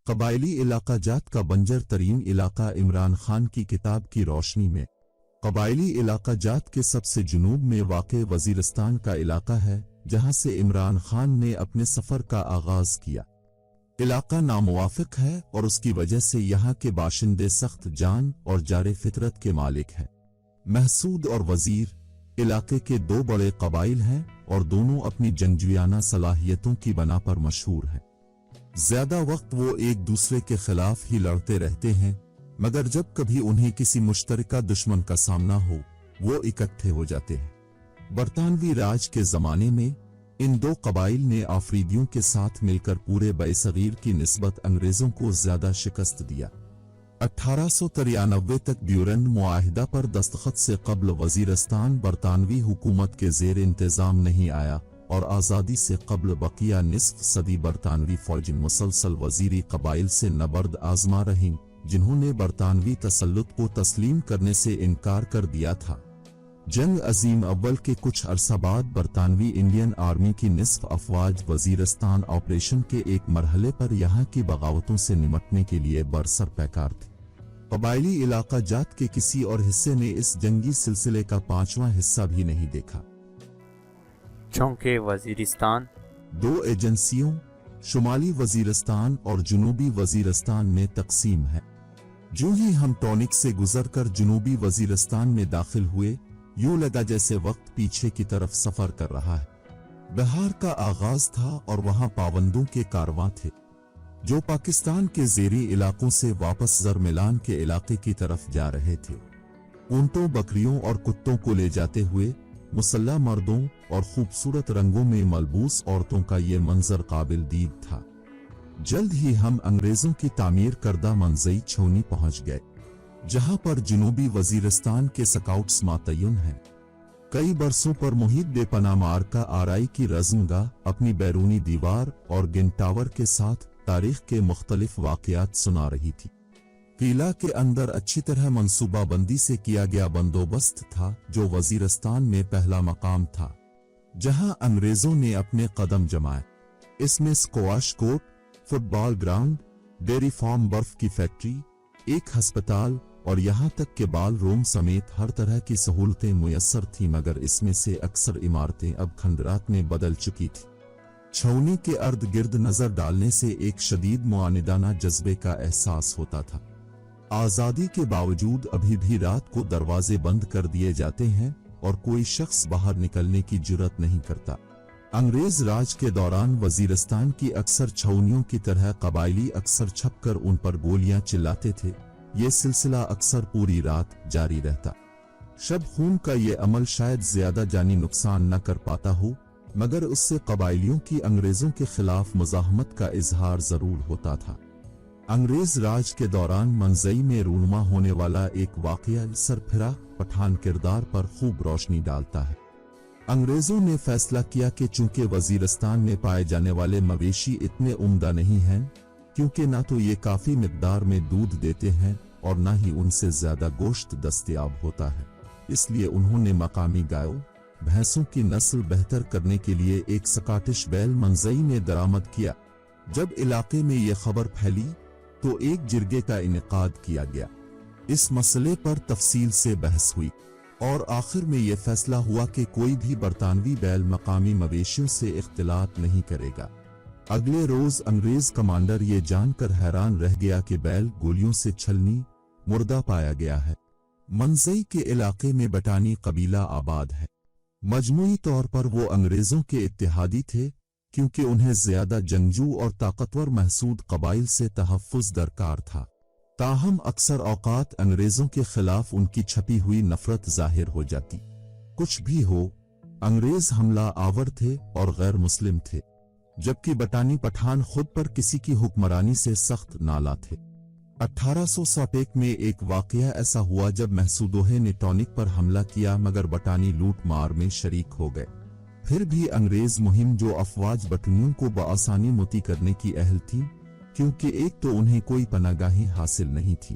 कबायली इलाका जात का बंजर तरीन इलाका इमरान खान की किताब की रोशनी में। कबायली इलाका जात के सबसे जुनूब में वाक़े वज़ीरिस्तान का इलाका है, जहां से इमरान खान ने अपने सफ़र का आगाज किया। इलाका नामुवाफिक है और उसकी वजह से यहाँ के बाशिंदे सख्त जान और जारे फितरत के मालिक हैं। महसूद और वज़ीर इलाके के दो बड़े कबाइल हैं और दोनों अपनी जंगजुयाना सलाहियतों की बना पर मशहूर हैं। ज्यादा वक्त वो एक दूसरे के खिलाफ ही लड़ते रहते हैं, मगर जब कभी उन्हें किसी मुश्तरका दुश्मन का सामना हो वो इकट्ठे हो जाते हैं। बरतानवी राज के जमाने में इन दो कबाइल ने आफरीदियों के साथ मिलकर पूरे बरसगीर की निस्बत अंग्रेजों को ज्यादा शिकस्त दिया। 1893 तक ड्यूरन मुआहिदा पर दस्तखत से कब्ल वज़ीरिस्तान बरतानवी हुकूमत के ज़ेर इंतज़ाम नहीं आया और आज़ादी से कब्ल बकिया निस्फ सदी बरतानवी फौज मुसलसल वज़ीरी कबाइल से नबर्द आजमा रहीं, जिन्होंने बरतानवी तसल्लुत को तस्लीम करने से इनकार कर दिया था। जंग अजीम अव्वल के कुछ अरसा बाद बरतानवी इंडियन आर्मी की निस्फ अफवाज वज़ीरिस्तान ऑपरेशन के एक मरहले पर यहाँ की बगावतों से निमटने के लिए बरसर पैकार थी। कबायली इलाका जात के किसी और हिस्से ने इस जंगी सिलसिले का 5वां हिस्सा भी नहीं देखा। चौंके वज़ीरिस्तान दो एजेंसियों शुमाली वज़ीरिस्तान और जुनूबी वज़ीरिस्तान में तकसीम है। जो ही हम टॉनिक से गुजरकर जुनूबी वज़ीरिस्तान में दाखिल हुए, यूं लगा जैसे वक्त पीछे की तरफ सफर कर रहा है। बहार का आगाज था और वहां पाबंदों के कारवां थे, जो पाकिस्तान के ज़ेरी इलाकों से वापस ज़रमिलान के इलाके की तरफ जा रहे थे। ऊंटों, बकरियों और कुत्तों को ले जाते हुए मुसल्लह मर्दों और खूबसूरत रंगों में मलबूस औरतों का ये मंजर काबिल दीद था। जल्द ही हम अंग्रेजों की तामीर करदा मंजई छौनी पहुंच गए, जहां पर जुनूबी वज़ीरिस्तान के स्काउट्स मातय्युन हैं। कई बरसों पर मुहित बेपनाह मार्का आराई की रज़्मगाह अपनी बैरूनी दीवार और गिन टावर के साथ तारीख के मुख्तलिफ वाक़यात सुना रही थी। किला के अंदर अच्छी तरह मंसूबाबंदी से किया गया बंदोबस्त था, जो वज़ीरिस्तान में पहला मकाम था जहां अंग्रेजों ने अपने कदम जमाए। इसमें squash court, football ground, dairy farm, बर्फ की फैक्ट्री, एक अस्पताल और यहाँ तक के बाल रूम समेत हर तरह की सहूलतें मुयस्सर थीं, मगर इसमें से अक्सर इमारतें अब खंडरात में बदल चुकी थी। छौनी के अर्द गिर्द नजर डालने से एक शदीद मुआनिदाना जज्बे का एहसास होता था। आज़ादी के बावजूद अभी भी रात को दरवाजे बंद कर दिए जाते हैं और कोई शख्स बाहर निकलने की जुर्रत नहीं करता। अंग्रेज राज के दौरान वज़ीरिस्तान की अक्सर छौनियों की तरह कबायली अक्सर छपकर उन पर गोलियां चिल्लाते थे। ये सिलसिला अक्सर पूरी रात जारी रहता। शब खून का ये अमल शायद ज्यादा जानी नुकसान न कर पाता हो, मगर उससे कबायलियों की अंग्रेजों के खिलाफ मुज़ाहमत का इजहार जरूर होता था। अंग्रेज राज के दौरान मंजई में रूनुमा होने वाला एक वाक़या सरफिरा पठान किरदार पर खूब रोशनी डालता है। अंग्रेजों ने फैसला किया कि चूंकि वज़ीरिस्तान में पाए जाने वाले मवेशी इतने उम्दा नहीं हैं, क्योंकि ना तो ये काफी मिकदार में दूध देते हैं और ना ही उनसे ज्यादा गोश्त दस्तयाब होता है, इसलिए उन्होंने मकामी गायों भैंसों की नस्ल बेहतर करने के लिए एक स्कॉटिश बैल मंजई में दरामद किया। जब इलाके में ये खबर फैली तो एक जिरगे का इनेकाद किया गया। इस मसले पर तफसील से बहस हुई और आखिर में यह फैसला हुआ कि कोई भी बरतानवी बैल मकामी मवेशियों से इख्तिलात नहीं करेगा। अगले रोज अंग्रेज कमांडर ये जानकर हैरान रह गया कि बैल गोलियों से छलनी मुर्दा पाया गया है। मंजई के इलाके में बटानी कबीला आबाद है। मजमूई तौर पर वो अंग्रेजों के इत्तेहादी थे, क्योंकि उन्हें ज्यादा जंगजू और ताकतवर महसूद कबाइल से तहफ़्फ़ुज़ दरकार था। ताहम अक्सर औकात अंग्रेजों के खिलाफ उनकी छपी हुई नफरत जाहिर हो जाती। कुछ भी हो, अंग्रेज हमला आवर थे और गैर मुस्लिम थे, जबकि बटानी पठान खुद पर किसी की हुक्मरानी से सख्त नाला थे। 1801 में एक वाकया ऐसा हुआ जब महसूदों ने टॉनिक पर हमला किया, मगर बटानी लूट मार में शरीक हो गए। फिर भी अंग्रेज मुहिम जो अफवाज बटनियों को बआसानी मुती करने की अहल थी, क्योंकि एक तो उन्हें कोई पनागाही हासिल नहीं थी,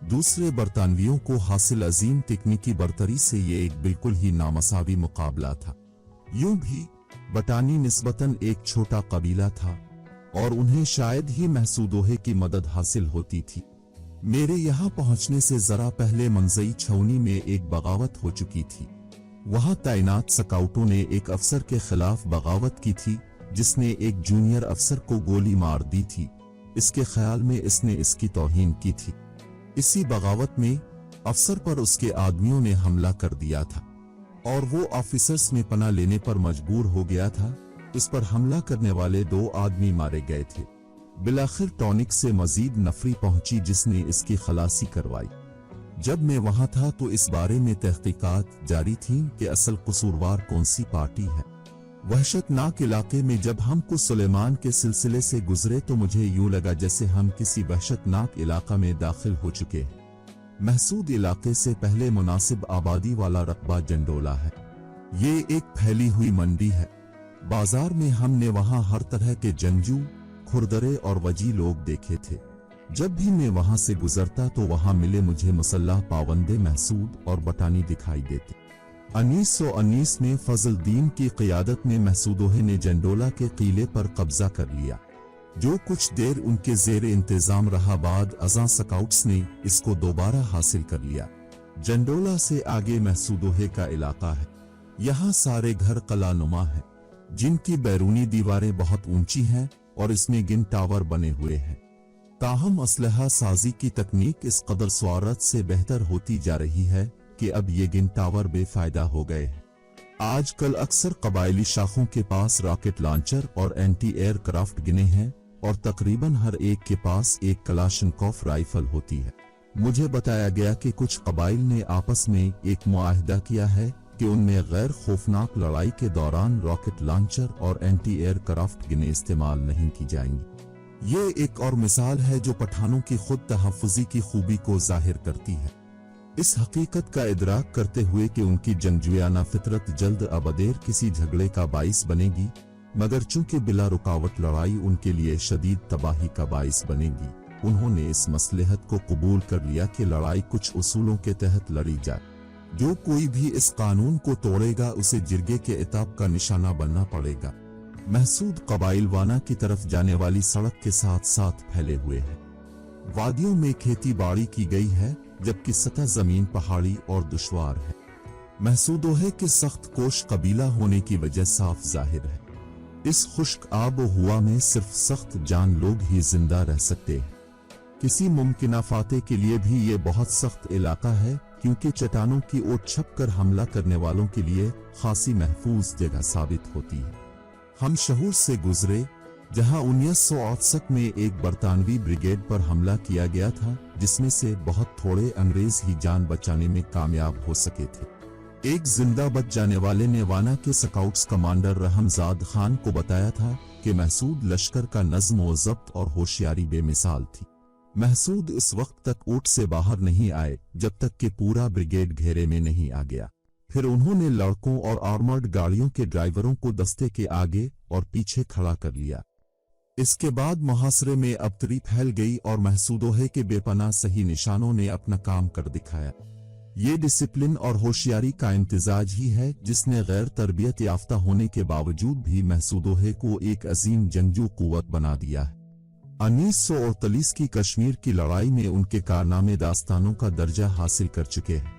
दूसरे बरतानवियों को हासिल अजीम तकनीकी बरतरी से ये एक बिल्कुल ही नामसावी मुकाबला था। यूं भी बटानी निस्बतन एक छोटा कबीला था और उन्हें शायद ही महसूदोहे की मदद हासिल होती थी। मेरे यहाँ पहुँचने से जरा पहले मंजई छावनी में एक बगावत हो चुकी थी। वहाँ तैनात स्काउटों ने एक अफसर के खिलाफ बगावत की थी, जिसने एक जूनियर अफसर को गोली मार दी थी। इसके ख्याल में इसने इसकी तौहीन की थी। इसी बगावत में अफसर पर उसके आदमियों ने हमला कर दिया था और वो ऑफिसर्स में पनाह लेने पर मजबूर हो गया था। इस पर हमला करने वाले 2 आदमी मारे गए थे। बिलाखिर टॉनिक से मजीद नफरी पहुंची, जिसने इसकी खलासी करवाई। जब मैं वहां था तो इस बारे में तहकीकात जारी थी कि असल कसूरवार कौन सी पार्टी है। वहशतनाक इलाके में जब हम कुछ सुलेमान के सिलसिले से गुजरे तो मुझे यूं लगा जैसे हम किसी वहशतनाक इलाका में दाखिल हो चुके हैं। महसूद इलाके से पहले मुनासिब आबादी वाला रकबा जंडोला है। ये एक फैली हुई मंडी है। बाजार में हमने वहां हर तरह के जंगजू, खुरदरे और वजी लोग देखे थे। जब भी मैं वहां से गुजरता तो वहां मिले मुझे मुसल्लाह पावंदे महसूद और बटानी दिखाई देते। 1919 में फजलदीन की क़ियादत में महसूदोहे ने जंडोला के किले पर कब्जा कर लिया। जो कुछ देर उनके जेर इंतजाम रहा, बाद अज़ां स्काउट्स ने इसको दोबारा हासिल कर लिया। जंडोला से आगे महसूदोहे का इलाका है। यहाँ सारे घर कलानुमा हैं, जिनकी बैरूनी दीवारें बहुत ऊंची हैं और इसमें गिन टावर बने हुए हैं। ताहम असलहा साजी की तकनीक इस कदर स्वारत से बेहतर होती जा रही है कि अब ये गिन टावर बेफायदा हो गए हैं। आजकल अक्सर कबायली शाखों के पास रॉकेट लॉन्चर और एंटी एयरक्राफ्ट गिने हैं और तकरीबन हर एक के पास एक कलाशनकोफ राइफल होती है। मुझे बताया गया कि कुछ कबाइल ने आपस में एक मुआहदा किया है कि उनमें गैर खौफनाक लड़ाई के दौरान रॉकेट लॉन्चर और एंटी एयरक्राफ्ट गिने इस्तेमाल नहीं की जाएंगी। ये एक और मिसाल है जो पठानों की खुद तहफ़्फ़ुज़ी की खूबी को जाहिर करती है। इस हकीकत का इदराक करते हुए कि उनकी जंगजुयाना फितरत जल्द अबदेर किसी झगड़े का बाइस बनेगी, मगर चूंकि बिला रुकावट लड़ाई उनके लिए शदीद तबाही का बाइस बनेगी, उन्होंने इस मसलहत को कबूल कर लिया कि लड़ाई कुछ उसूलों के तहत लड़ी जाए। जो कोई भी इस कानून को तोड़ेगा उसे जिरगे के इताब का निशाना बनना पड़ेगा। महसूद कबाइलवाना की तरफ जाने वाली सड़क के साथ साथ फैले हुए है। वादियों में खेती बाड़ी की गई है, जबकि सतह जमीन पहाड़ी और दुश्वार है। महसूदोहे के सख्त कोश कबीला होने की वजह साफ जाहिर है। इस खुश्क आब व हुआ में सिर्फ सख्त जान लोग ही जिंदा रह सकते हैं। किसी मुमकिना फाते के लिए भी ये बहुत सख्त इलाका है, क्योंकि चट्टानों की ओट छप कर हमला करने वालों के लिए खासी महफूज जगह साबित होती है। हम शहूर से गुजरे, जहां 1968 में एक बरतानवी ब्रिगेड पर हमला किया गया था, जिसमें से बहुत थोड़े अंग्रेज ही जान बचाने में कामयाब हो सके थे। एक जिंदा बच जाने वाले ने वाना के स्काउट्स कमांडर रहमजाद खान को बताया था कि महसूद लश्कर का नज्म व ज़ब्त और होशियारी बेमिसाल थी। महसूद इस वक्त तक ऊँट से बाहर नहीं आए जब तक कि पूरा ब्रिगेड घेरे में नहीं आ गया। फिर उन्होंने लड़कों और आर्मर्ड गाड़ियों के ड्राइवरों को दस्ते के आगे और पीछे खड़ा कर लिया। इसके बाद मुहासरे में अबतरी फैल गई और महसूदोहे के बेपनाह सही निशानों ने अपना काम कर दिखाया। ये डिसिप्लिन और होशियारी का इम्तिजाज ही है जिसने गैर तरबियत याफ्ता होने के बावजूद भी महसूदोहे को एक अजीम जंगजू कुव्वत बना दिया है। 1948 की कश्मीर की लड़ाई में उनके कारनामे दास्तानों का दर्जा हासिल कर चुके हैं।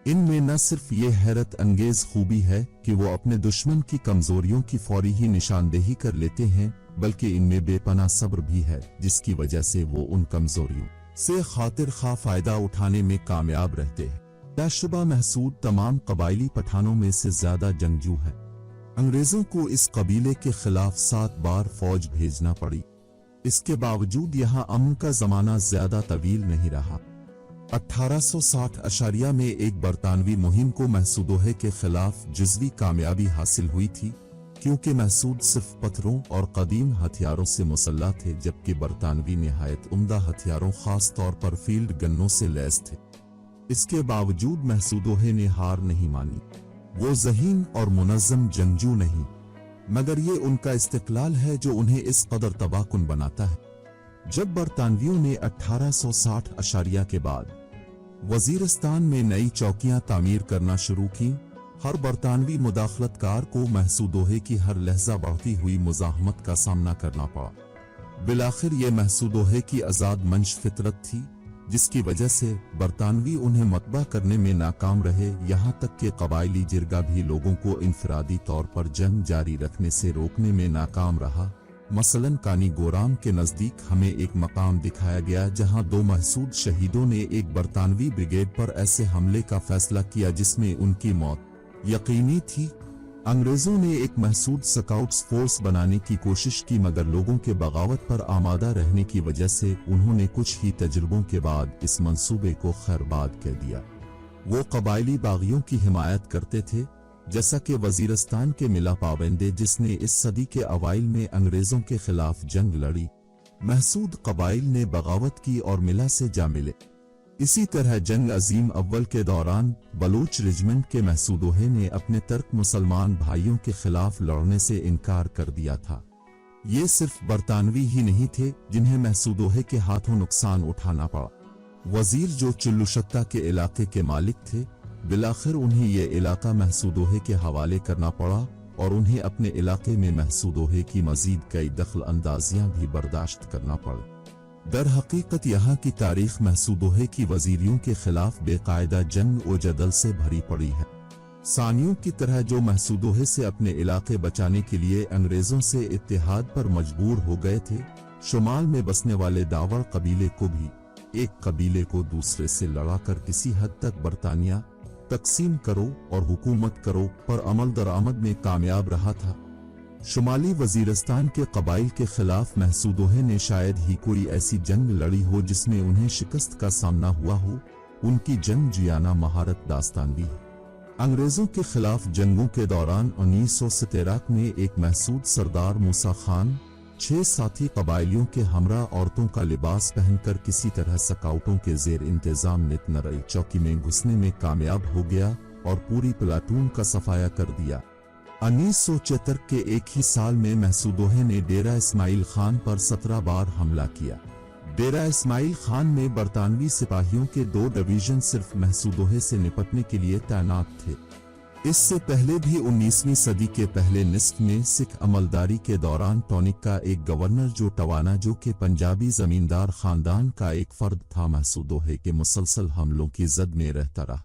इनमें न सिर्फ ये हैरत अंगेज खूबी है कि वो अपने दुश्मन की कमजोरियों की फौरी ही निशानदेही कर लेते हैं, बल्कि इनमें बेपनाह सब्र भी है, जिसकी वजह से वो उन कमजोरियों से खातिर खा फायदा उठाने में कामयाब रहते हैं। ताशुबा महसूद तमाम कबायली पठानों में से ज्यादा जंगजू है। अंग्रेजों को इस कबीले के खिलाफ 7 बार फौज भेजना पड़ी। इसके बावजूद यहाँ अमन का जमाना ज्यादा तवील नहीं रहा। 1860 में एक बरतानवी मुहिम को महसूदोहे के खिलाफ जुज़वी कामयाबी हासिल हुई थी, क्योंकि महसूद सिर्फ पत्थरों और कदीम हथियारों से मुसल्लह थे, जबकि बरतानवी निहायत उम्दा हथियारों खास तौर पर फील्ड गन्नों से लैस थे। इसके बावजूद महसूदोहे ने हार नहीं मानी। वो ज़हीन और मुनज़्ज़म जंगजू नहीं, मगर ये उनका इस्तिक़लाल है जो उन्हें इस कदर तबाहकुन बनाता है। जब बरतानवियों ने 1860 के बाद वजीरिस्तान में नई चौकियां तामीर करना शुरू की, हर बरतानवी मुदाखलतकार को महसूदोहे की हर लहजा बढ़ती हुई मुज़ाहमत का सामना करना पड़ा। बिलाखिर ये महसूदोहे की आज़ाद मंश फितरत थी, जिसकी वजह से बरतानवी उन्हें मतबा करने में नाकाम रहे। यहाँ तक कि कबायली जिरगा भी लोगों को इनफरादी तौर पर जंग जारी रखने से रोकने में नाकाम रहा। मसलन कानी गोराम के नज़दीक हमें एक मकाम दिखाया गया जहाँ 2 महसूद शहीदों ने एक बरतानवी ब्रिगेड पर ऐसे हमले का फैसला किया जिसमें उनकी मौत यकीनी थी। अंग्रेजों ने एक महसूद स्काउट्स फोर्स बनाने की कोशिश की, मगर लोगों के बगावत पर आमादा रहने की वजह से उन्होंने कुछ ही तजुर्बों के बाद इस मंसूबे को खैरबाद कह दिया। वो कबायली बागियों की हिमायत करते थे, जैसा कि वजीरिस्तान के मिला पाबंदे जिसने इस सदी के अवाइल में अंग्रेजों के खिलाफ जंग लड़ी। महसूद कबाइल ने बगावत की और मिला से जा मिले। इसी तरह जंग अजीम अव्वल के दौरान बलूच रेजिमेंट के महसूदोहे ने अपने तर्क मुसलमान भाइयों के खिलाफ लड़ने से इनकार कर दिया था। ये सिर्फ बरतानवी ही नहीं थे जिन्हें महसूदोहे के हाथों नुकसान उठाना पड़ा। वजीर जो चुल्लुशत्ता के इलाके के मालिक थे, बिलाखिर उन्हें ये इलाका महसूदोहे के हवाले करना पड़ा और उन्हें अपने इलाके में महसूदोहे की मजीद कई दखल अंदाजियां भी बर्दाश्त करना पड़ी। दर हकीकत यहाँ की तारीख महसूदोहे की वजीरियों के खिलाफ बेकायदा जंग व जदल से भरी पड़ी है। सानियों की तरह जो महसूदोहे से अपने इलाके बचाने के लिए अंग्रेजों से इत्तेहाद पर मजबूर हो गए थे, शुमाल में बसने वाले दावड़ कबीले को भी एक कबीले को दूसरे से लड़ाकर किसी हद तक बरतानिया तकसीम करो और हुकूमत करो पर अमल दरामद में कामयाब रहा था। शुमाली वजीरिस्तान के कबाइल के खिलाफ महसूदोहे ने शायद ही कोई ऐसी जंग लड़ी हो जिसमें उन्हें शिकस्त का सामना हुआ हो। उनकी जंग जियाना महारत दास्तान भी है। अंग्रेजों के खिलाफ जंगों के दौरान 1913 में एक महसूद सरदार मूसा खान 6 साथी कबाइलियों के हमरा औरतों का लिबास पहनकर किसी तरह स्काउटों के जेर इंतजाम नितनरई चौकी में घुसने में कामयाब हो गया और पूरी प्लाटून का सफाया कर दिया। 1974 के एक ही साल में महसूदोहे ने डेरा इस्माइल खान पर 17 बार हमला किया। डेरा इस्माइल खान में बरतानवी सिपाहियों के 2 डिवीजन सिर्फ महसूदोहे से निपटने के लिए तैनात थे। इससे पहले भी 19वीं सदी के पहले निस्फ में सिख अमलदारी के दौरान टॉनिक का एक गवर्नर जो टवाना जो के पंजाबी जमींदार खानदान का एक फर्द था, महसूदोहे के मुसलसल हमलों की जद में रहता रहा।